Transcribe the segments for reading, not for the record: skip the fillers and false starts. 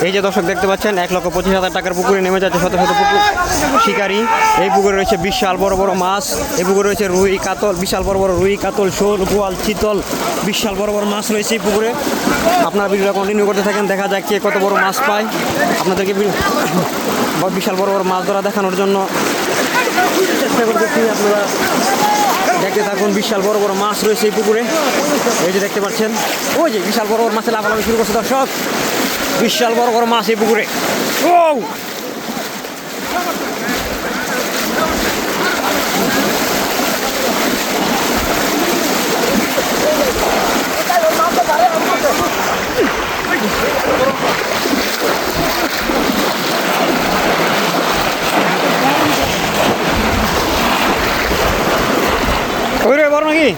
এই যে দর্শক দেখতে পাচ্ছেন 1,25,000 টাকার পুকুরে নেমে যাচ্ছে শত শত পুকুর শিকারী। এই পুকুরে রয়েছে বিশাল বড় বড় মাছ। এই পুকুরে রয়েছে রুই কাতল, বিশাল বড় বড় রুই কাতল, শোল, বোয়াল, চিতল, বিশাল বড় বড় মাছ রয়েছে এই পুকুরে। আপনারা ভিডিওটা কন্টিনিউ করতে থাকেন, দেখা যাক কে কত বড় মাছ পায়। আপনাদেরকে বিশাল বড় বড় মাছ ধরা দেখানোর জন্য চেষ্টা করতেছি, আপনারা দেখতে থাকুন। বিশাল বড় বড় মাছ রয়েছে এই পুকুরে। এই যে দেখতে পাচ্ছেন, ওই যে বিশাল বড় বড় মাছে লাফালাফি শুরু করছে দর্শক। বিশাল বড় বড় মাছ এই পুকুরে। ও ওই রে বড় নাকি?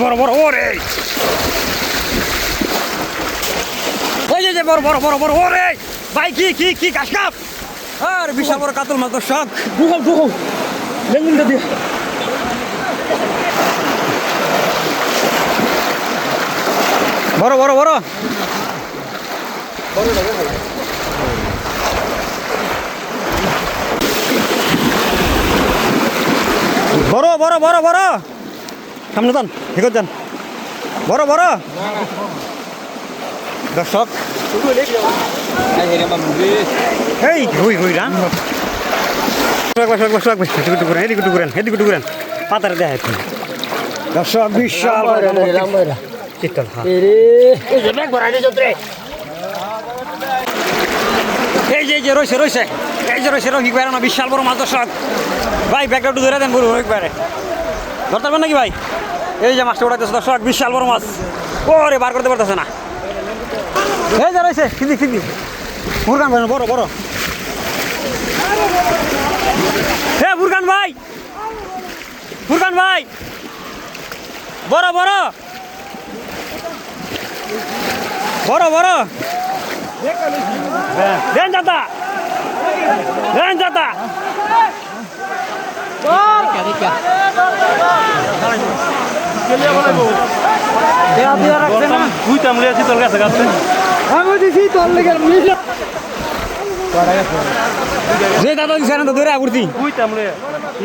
বড় বড় ওরে, বড় বড় বড় বড় ওরে ভাই, কি কি কি কাশকাপ আর বিশাল বড় কাতল মাছ দর্শক। বড় বড় বড় বড় বড় বড় বড় সামনে যান, ঠিক যান, বড় বড় দর্শক। এই হই হই রান করেন পাতারে দেখা দর্শক। বিশাল চিত্তল, এই যে রয়েছে রয়েছে, এই যে রয়েছে রোহিক বাইরে না, বিশাল বড় মাছ দর্শক। ভাই ব্যাগটা একটু ধরে দেন, বড় রোহিক বাইরে ধরতে পারবেন নাকি ভাই? এই যে মাছটা উঠাইতেছে দর্শক, বিশাল বড় মাছ। ওরে বার করতে পারতেছে না। এই যে রয়েছে সিদ্ধি সিদ্ধি বুরকান ভাই, বড় বড়। হ্যাঁ বুরকান ভাই, বুরকান ভাই বড় বড় বড় বড় দেন যাতা, দেন যাতা। দাদা দিচ্ছে না তো ধরে